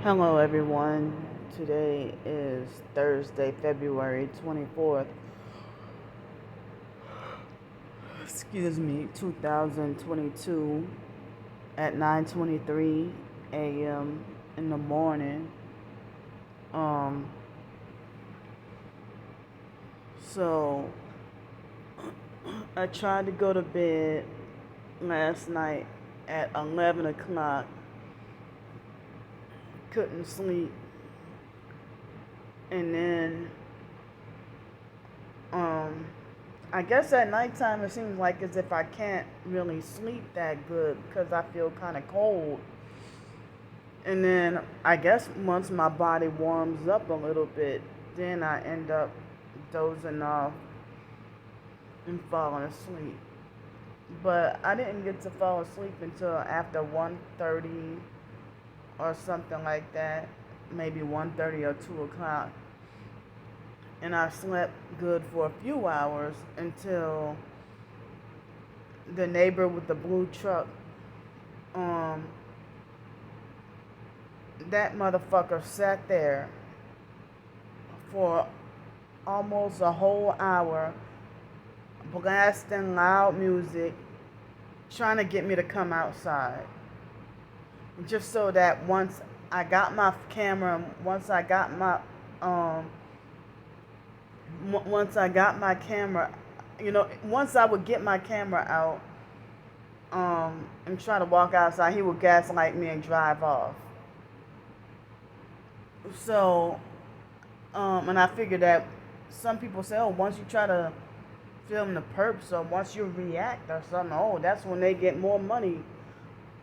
Hello, everyone. Today is Thursday, February 24th. Excuse me, 2022 at 9:23 a.m. in the morning. Um, so I tried to go to bed last night at 11 o'clock. Couldn't sleep, and then um I guess at nighttime it seems like as if I can't really sleep that good because I feel kind of cold. And then I guess once my body warms up a little bit, then I end up dozing off and falling asleep. But I didn't get to fall asleep until after 1:30 or something like that, maybe 1:30 or 2 o'clock. And I slept good for a few hours until the neighbor with the blue truck, um, that motherfucker sat there for almost a whole hour, blasting loud music, trying to get me to come outside. Just so that once I got my camera, um, once I got my camera, once I would get my camera out, and try to walk outside, he would gaslight me and drive off. So, and I figured that some people say, oh, once you try to film the perps or once you react or something, oh, that's when they get more money.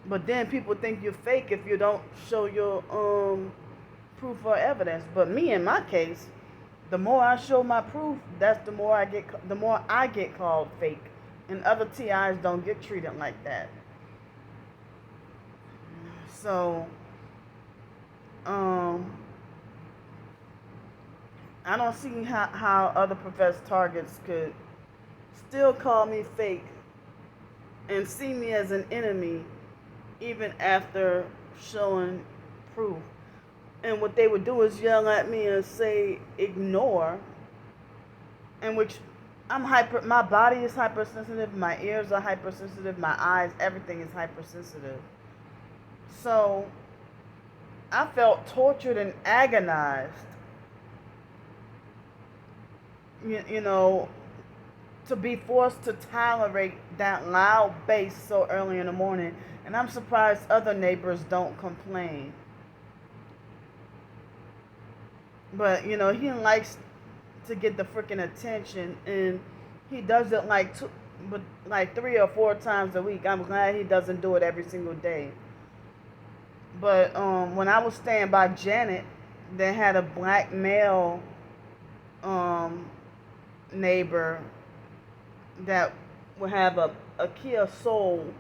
But then people think you're fake if you don't show your proof or evidence. But me, in my case, the more I show my proof, that's the more I get called fake, and other TIs don't get treated like that. So, um, I don't see how other professed targets could still call me fake and see me as an enemy even after showing proof. And what they would do is yell at me and say ignore, in which my body is hypersensitive, my ears are hypersensitive, my eyes, everything is hypersensitive. So I felt tortured and agonized, you know, to be forced to tolerate that loud bass so early in the morning. And I'm surprised other neighbors don't complain. But, he likes to get the freaking attention, and he does it like 3 or 4 times a week. I'm glad he doesn't do it every single day. But when I was staying by Janet, they had a black male neighbor that would have a Kia Soul,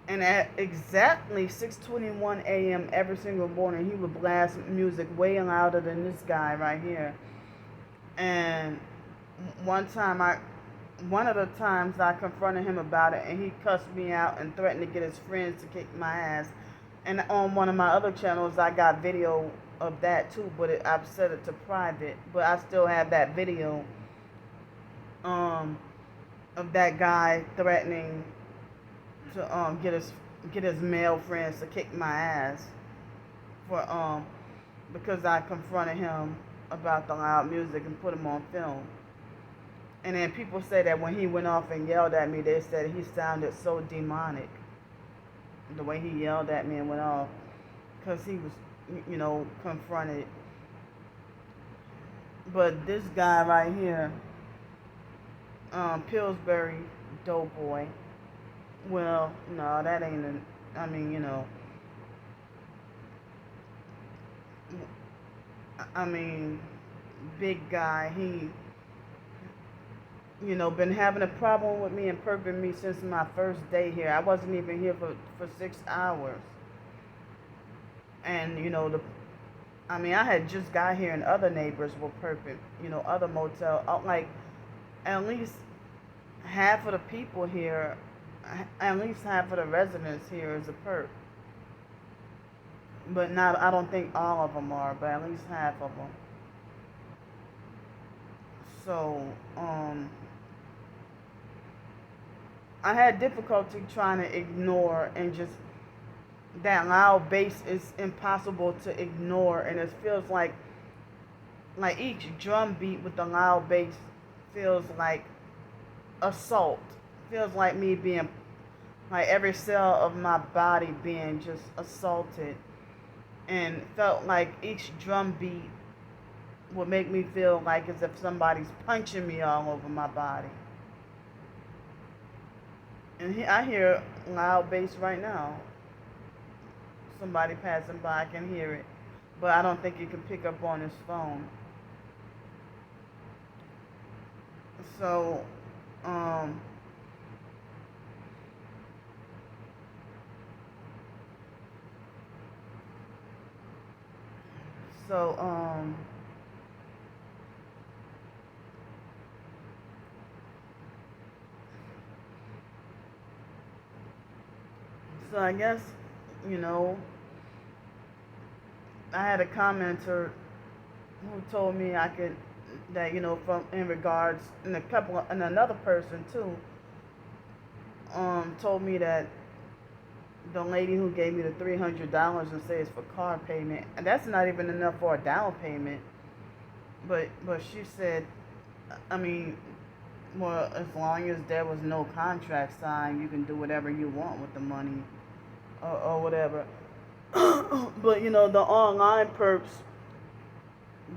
and at exactly 6:21 a.m. every single morning, he would blast music way louder than this guy right here. And one of the times I confronted him about it, and he cussed me out and threatened to get his friends to kick my ass. And on one of my other channels, I got video of that too, but I've set it to private. But I still have that video of that guy threatening to get his male friends to kick my ass for because I confronted him about the loud music and put him on film. And then people say that when he went off and yelled at me, they said he sounded so demonic. The way he yelled at me and went off, because he was, confronted. But this guy right here, Pillsbury Doughboy. Well, no, that ain't I mean, big guy. He, been having a problem with me and perping me since my first day here. I wasn't even here for 6 hours. And, I had just got here and other neighbors were perping, other motel, like, at least half of the people here, at least half of the residents here is a perp. but not. I don't think all of them are, but at least half of them. So, I had difficulty trying to ignore and just that loud bass is impossible to ignore, and it feels like each drum beat with the loud bass feels like assault. Feels like me being like every cell of my body being just assaulted, and felt like each drum beat would make me feel like as if somebody's punching me all over my body. And I hear loud bass right now. Somebody passing by, I can hear it, but I don't think you can pick up on his phone. So, um, so, um, so I guess, you know, I had a commenter who told me I could, that, from in regards, and another person too, told me that the lady who gave me the $300 and says for car payment, and that's not even enough for a down payment. But she said, I mean, well, as long as there was no contract signed, you can do whatever you want with the money, or whatever. But the online perps,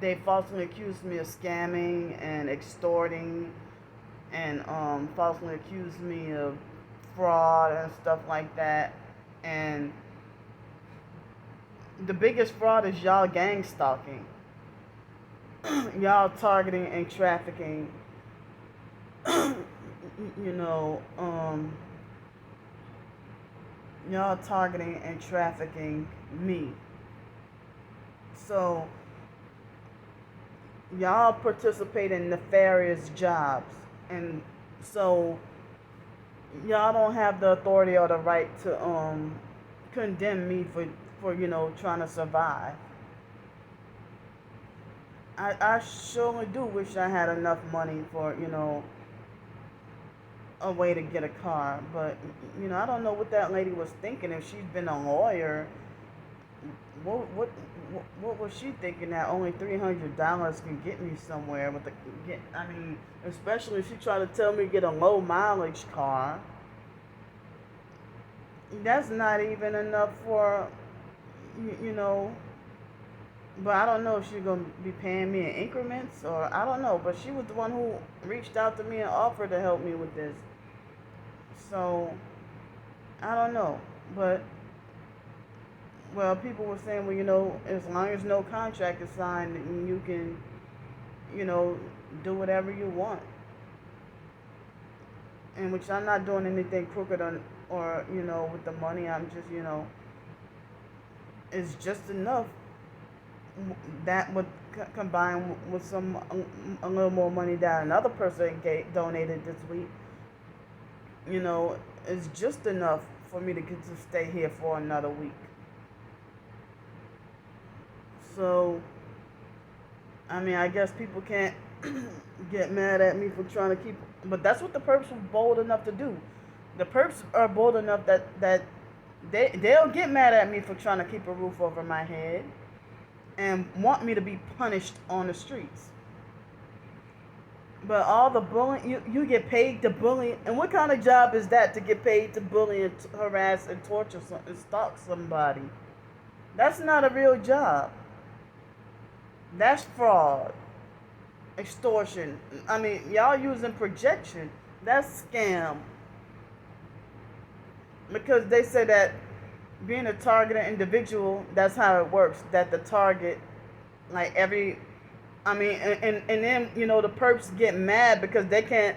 they falsely accused me of scamming and extorting, and falsely accused me of fraud and stuff like that. And the biggest fraud is y'all gang stalking, y'all targeting and trafficking. you know, y'all targeting and trafficking me. So y'all participate in nefarious jobs, and so y'all don't have the authority or the right to condemn me for trying to survive. I surely do wish I had enough money for a way to get a car, but I don't know what that lady was thinking. If she's been a lawyer, what was she thinking that only $300 can get me somewhere with I mean, especially if she tried to tell me to get a low mileage car. That's not even enough for you know. But I don't know if she's gonna be paying me in increments, or I don't know. But she was the one who reached out to me and offered to help me with this. So I don't know, but well, people were saying, well, as long as no contract is signed, you can, do whatever you want. And which I'm not doing anything crooked or with the money. I'm just, it's just enough that would combine with some a little more money that another person donated this week. It's just enough for me to get to stay here for another week. So, I mean, I guess people can't get mad at me for trying to keep, but that's what the perps were bold enough to do. The perps are bold enough that they'll get mad at me for trying to keep a roof over my head and want me to be punished on the streets. But all the bullying, you get paid to bully, and what kind of job is that, to get paid to bully and harass and torture and stalk somebody? That's not a real job. That's fraud, extortion. I mean, y'all using projection. That's scam. Because they say that being a targeted individual, that's how it works. That the target, like and then the perps get mad because they can't.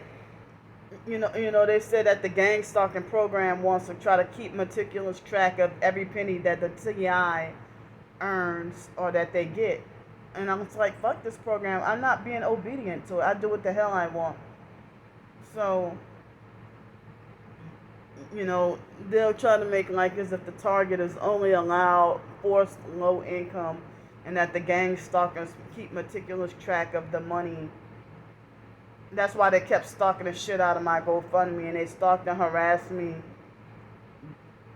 They said that the gang stalking program wants to try to keep meticulous track of every penny that the TI earns or that they get. And I'm just like, fuck this program. I'm not being obedient to it. I do what the hell I want. So, you know, they'll try to make like as if the target is only allowed forced low income, and that the gang stalkers keep meticulous track of the money. That's why they kept stalking the shit out of my GoFundMe, and they stalked and harassed me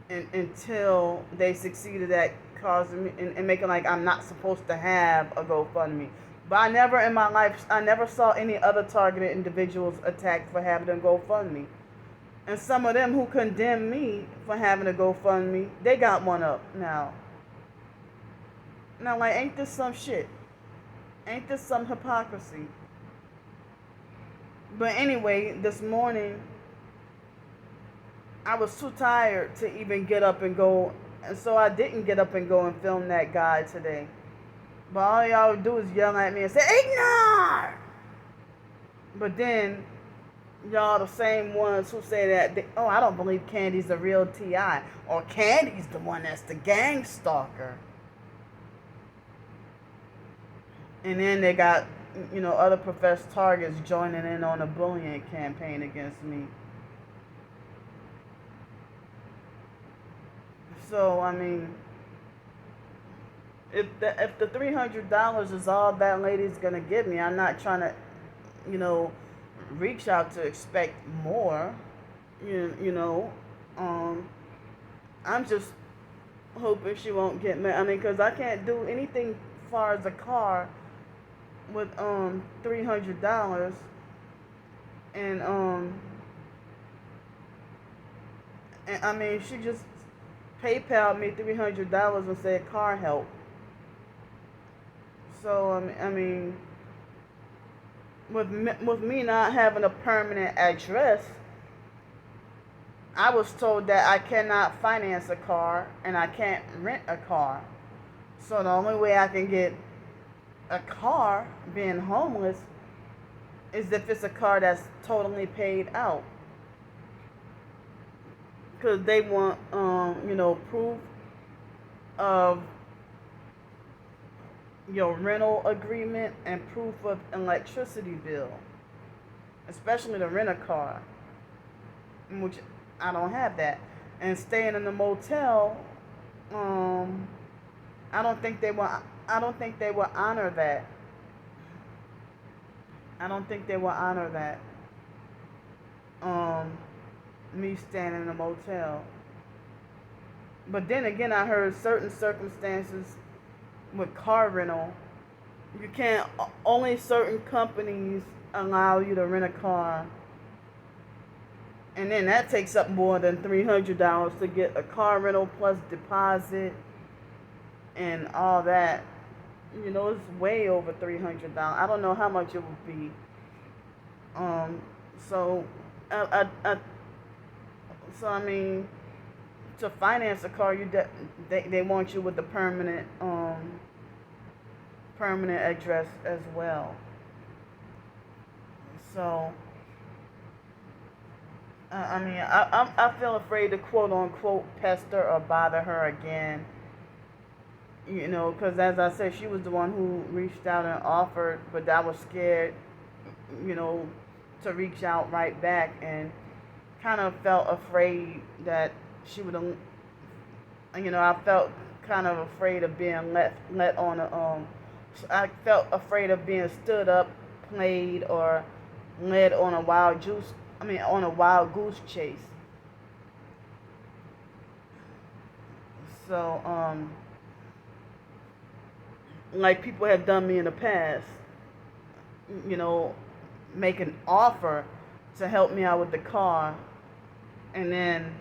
until they succeeded at causing me and making like I'm not supposed to have a GoFundMe. But I never in my life, I never saw any other targeted individuals attacked for having a GoFundMe. And some of them who condemned me for having a GoFundMe, they got one up now. Now, like, ain't this some shit? Ain't this some hypocrisy? But anyway, this morning, I was too tired to even get up and go. And so I didn't get up and go and film that guy today. But all y'all do is yell at me and say, ignore! But then, y'all the same ones who say that, oh, I don't believe Candy's a real T.I. Or Candy's the one that's the gang stalker. And then they got, you know, other professed targets joining in on a bullying campaign against me. So, I mean, if the $300 is all that lady's gonna give me, I'm not trying to, you know, reach out to expect more. You know, I'm just hoping she won't get mad. I mean, because I can't do anything as far as a car with $300, and I mean, she just PayPal me $300 and said car help. So I mean, with me not having a permanent address, I was told that I cannot finance a car and I can't rent a car. So the only way I can get a car, being homeless, is if it's a car that's totally paid out. Because they want, you know, proof of your rental agreement and proof of electricity bill, especially to rent a car, which I don't have that. And staying in the motel, I don't think they will. I don't think they will honor that. I don't think they will honor that. Me staying in a motel. But then again, I heard certain circumstances with car rental, you can't. Only certain companies allow you to rent a car. And then that takes up more than $300 to get a car rental plus deposit and all that. You know, it's way over $300. I don't know how much it would be. So, I mean, to finance a car, they want you with the permanent address as well. So, I mean, I feel afraid to quote unquote pester or bother her again. You know, because as I said, she was the one who reached out and offered, but I was scared, you know, to reach out right back, and kind of felt afraid that she would, you know, I felt kind of afraid of being let on a, I felt afraid of being stood up, played, or led on a on a wild goose chase. So, like people have done me in the past, you know, make an offer to help me out with the car, and then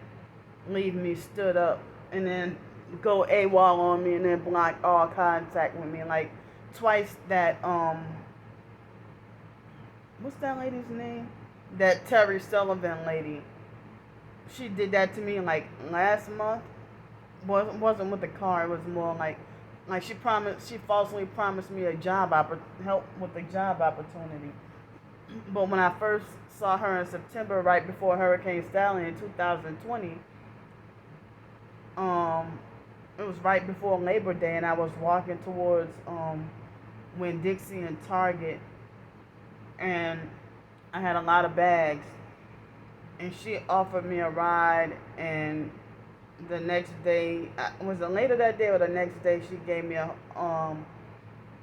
leave me stood up, and then go AWOL on me, and then block all contact with me. Like twice that, what's that lady's name? That Terry Sullivan lady. She did that to me like last month. Wasn't with the car. It was more like she falsely promised me a help with a job opportunity. But when I first saw her in September, right before Hurricane Sally in 2020, it was right before Labor Day, and I was walking towards Winn-Dixie and Target, and I had a lot of bags, and she offered me a ride, and the next day, was it later that day or the next day, she gave me a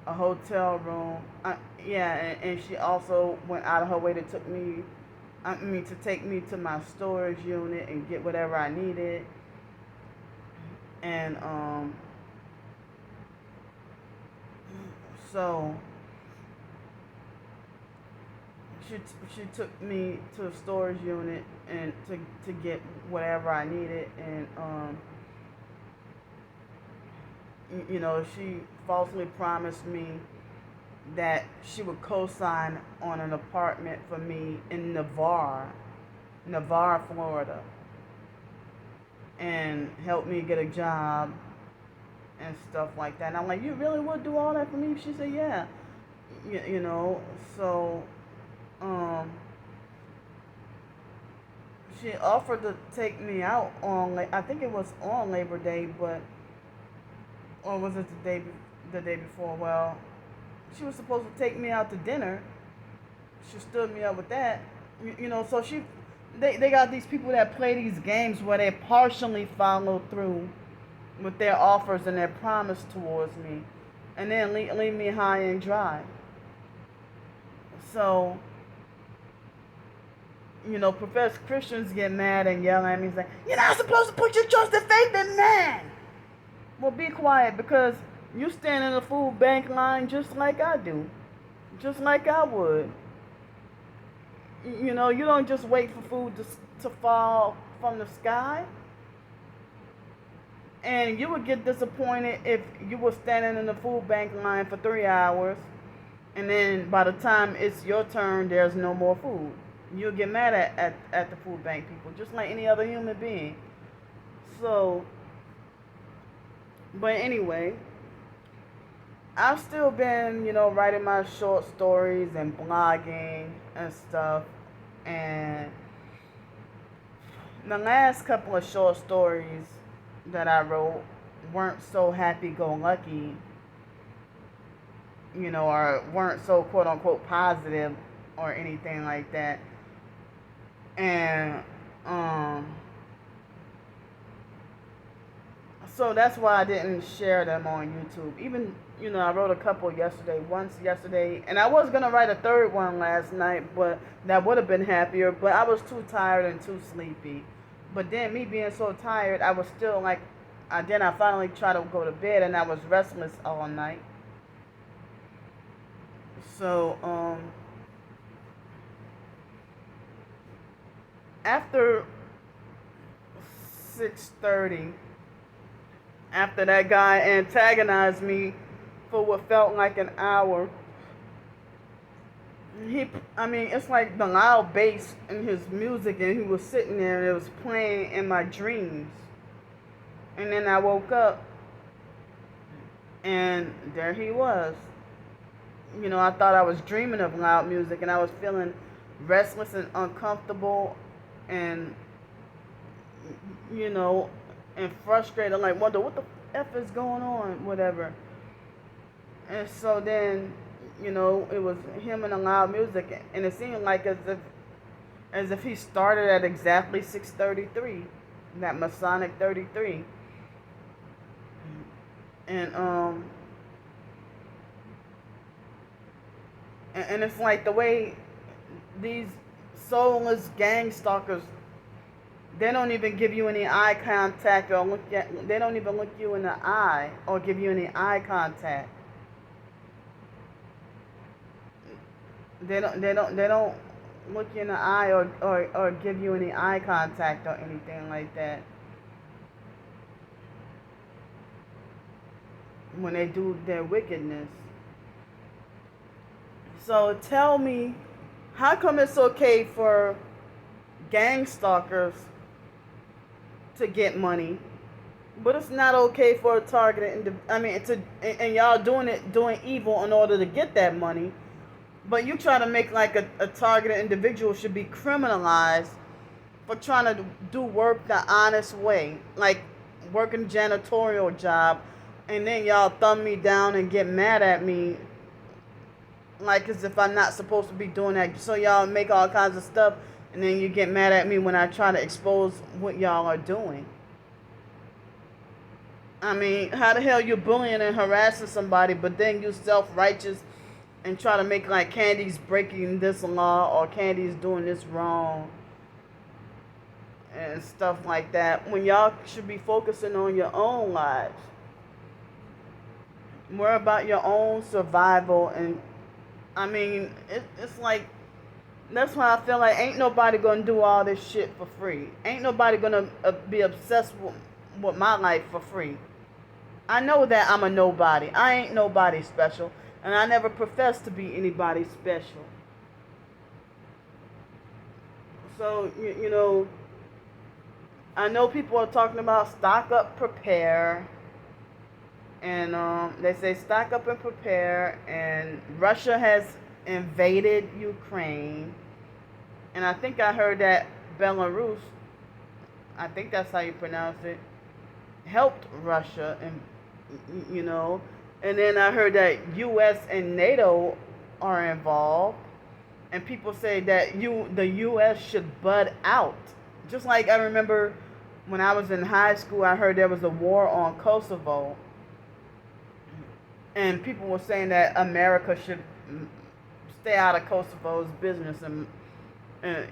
hotel room. Yeah, and she also went out of her way to to take me to my storage unit and get whatever I needed. And so she she took me to the storage unit and to get whatever I needed. And she falsely promised me that she would co-sign on an apartment for me in Navarre, Florida, and help me get a job and stuff like that. And I'm like, you really would do all that for me? She said, yeah. So she offered to take me out I think it was on Labor Day, or was it the day before? Well, she was supposed to take me out to dinner. She stood me up with that. So they got these people that play these games where they partially follow through with their offers and their promise towards me, and then leave me high and dry. So, professed Christians get mad and yell at me, say, "You're not supposed to put your trust and faith in man." Well, be quiet, because you stand in the food bank line just like I do, just like I would. You don't just wait for food to fall from the sky. And you would get disappointed if you were standing in the food bank line for 3 hours, and then by the time it's your turn, there's no more food. You'll get mad at the food bank people, just like any other human being. So, but anyway, I've still been, writing my short stories and blogging and stuff. And the last couple of short stories that I wrote weren't so happy-go-lucky, or weren't so quote-unquote positive or anything like that. And so that's why I didn't share them on YouTube. Even, I wrote a couple once yesterday, and I was going to write a third one last night, but that would have been happier, but I was too tired and too sleepy. But then, me being so tired, I was still like, I finally tried to go to bed, and I was restless all night. So, after 6:30, after that guy antagonized me for what felt like an hour, it's like the loud bass in his music, and he was sitting there, and it was playing in my dreams. And then I woke up, and there he was. I thought I was dreaming of loud music, and I was feeling restless and uncomfortable, and and frustrated, like, wonder what the F is going on, whatever. And so then, it was him and the loud music, and it seemed like as if he started at exactly 6:33, that Masonic 33. And and it's like the way these soulless gang stalkers, they don't even give you any eye contact, or they don't even look you in the eye or give you any eye contact. They don't look you in the eye or give you any eye contact or anything like that when they do their wickedness. So tell me, how come it's okay for gang stalkers to get money, but it's not okay for a targeted and y'all doing evil in order to get that money, but you try to make like a targeted individual should be criminalized for trying to do work the honest way, like working janitorial job, and then y'all thumb me down and get mad at me like as if I'm not supposed to be doing that. So y'all make all kinds of stuff And then you get mad at me when I try to expose what y'all are doing. I mean, how the hell you bullying and harassing somebody, but then you self-righteous and try to make like Candy's breaking this law or Candy's doing this wrong and stuff like that, when y'all should be focusing on your own lives. More about your own survival. And I mean, it's like, that's why I feel like ain't nobody gonna do all this shit for free. Ain't nobody gonna be obsessed with my life for free. I know that I'm a nobody. I ain't nobody special, and I never professed to be anybody special. So you know, I know people are talking about stock up, prepare, and they say stock up and prepare. And Russia has invaded Ukraine, and I think I heard that Belarus, I think that's how you pronounce it, helped Russia, and you know, and then I heard that U.S. and NATO are involved, and people say that the U.S. should bud out. Just like I remember when I was in high school, I heard there was a war on Kosovo, and people were saying that America should stay out of Kosovo's business, and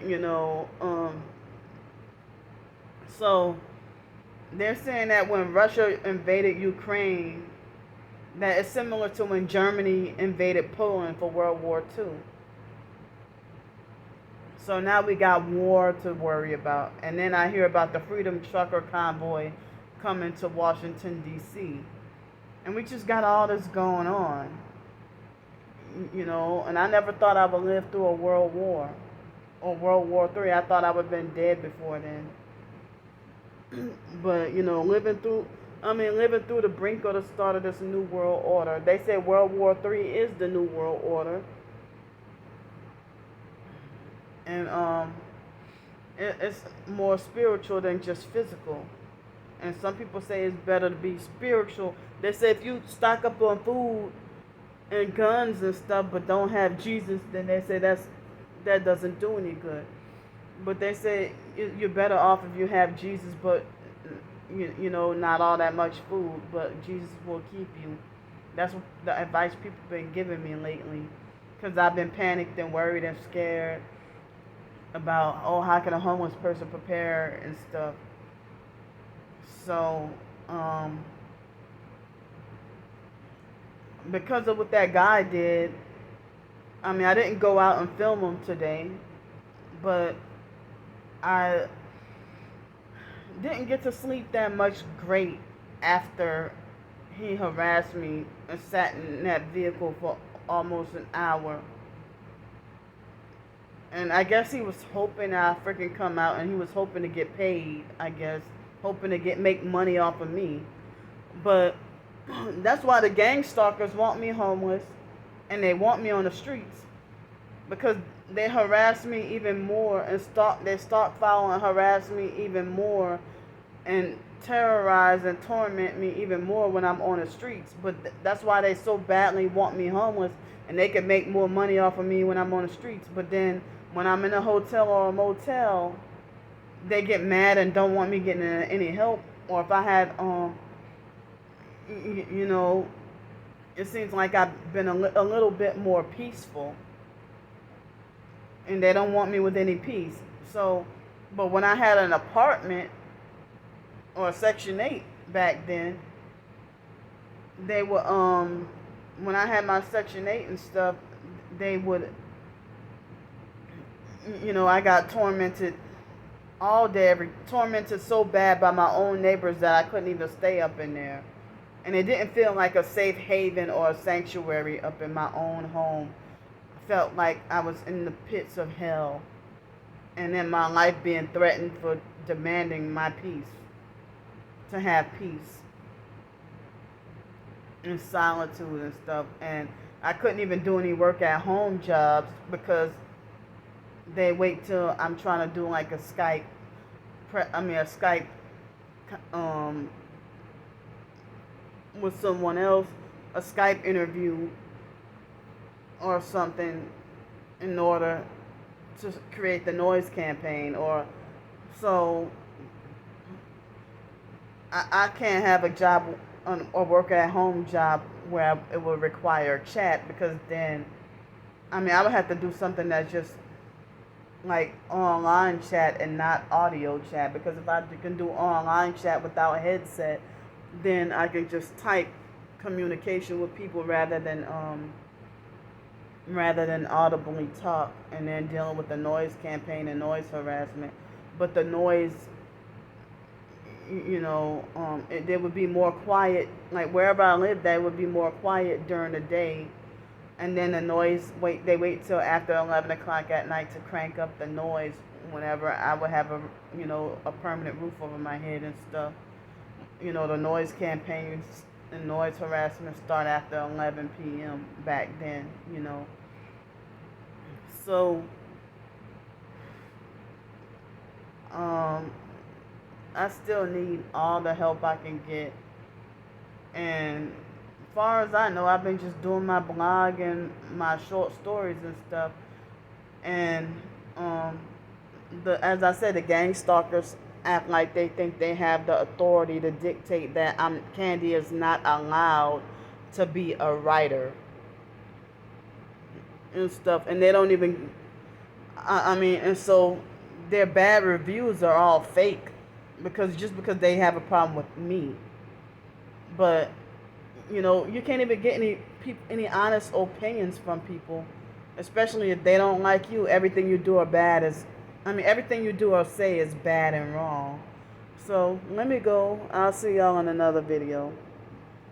you know, so they're saying that when Russia invaded Ukraine, that it's similar to when Germany invaded Poland for World War II. So now we got war to worry about. And then I hear about the Freedom Trucker Convoy coming to Washington, D.C. And we just got all this going on. You know, and I never thought I would live through a world war or World War III. I thought I would have been dead before then. But, you know, living through the brink of the start of this new world order. They say World War III is the new world order. And it's more spiritual than just physical. And some people say it's better to be spiritual. They say if you stock up on food and guns and stuff but don't have Jesus, then they say that doesn't do any good. But they say you're better off if you have Jesus, but you know, not all that much food, but Jesus will keep you. That's the advice people have been giving me lately, because I've been panicked and worried and scared about, oh, how can a homeless person prepare and stuff. So because of what that guy did, I mean, I didn't go out and film him today, but I didn't get to sleep that much great after he harassed me and sat in that vehicle for almost an hour. And I guess he was hoping I'd freaking come out, and he was hoping to get paid, I guess. Hoping to make money off of me. But that's why the gang stalkers want me homeless, and they want me on the streets. Because they harass me even more, and they stalk, follow, and harass me even more, and terrorize and torment me even more when I'm on the streets. But that's why they so badly want me homeless, and they can make more money off of me when I'm on the streets. But then when I'm in a hotel or a motel, they get mad and don't want me getting any help. Or if I had, you know, it seems like I've been a little bit more peaceful, and they don't want me with any peace. So, but when I had an apartment or a Section 8 back then, they would, when I had my Section 8 and stuff, they would, you know, I got tormented all day, tormented so bad by my own neighbors that I couldn't even stay up in there. And it didn't feel like a safe haven or a sanctuary up in my own home. I felt like I was in the pits of hell, and then my life being threatened for demanding my peace, to have peace and solitude and stuff. And I couldn't even do any work at home jobs because they wait till I'm trying to do like a Skype with someone else, a Skype interview or something, in order to create the noise campaign, so I can't have a job or work at home job where it would require chat, because then, I mean, I would have to do something that's just like online chat and not audio chat, because if I can do online chat without a headset, then I can just type communication with people rather than audibly talk, and then dealing with the noise campaign and noise harassment. But the noise, there would be more quiet, like wherever I live, that would be more quiet during the day, and then the noise, they wait till after 11 o'clock at night to crank up the noise whenever I would have a permanent roof over my head and stuff. The noise campaigns and noise harassment start after 11 p.m. back then. So, I still need all the help I can get. And as far as I know, I've been just doing my blog and my short stories and stuff. And as I said, the gang stalkers act like they think they have the authority to dictate that Candy is not allowed to be a writer and stuff, and they don't even. And so their bad reviews are all fake, because they have a problem with me. But you can't even get any honest opinions from people, especially if they don't like you. Everything you do or everything you do or say is bad and wrong. So let me go. I'll see y'all in another video.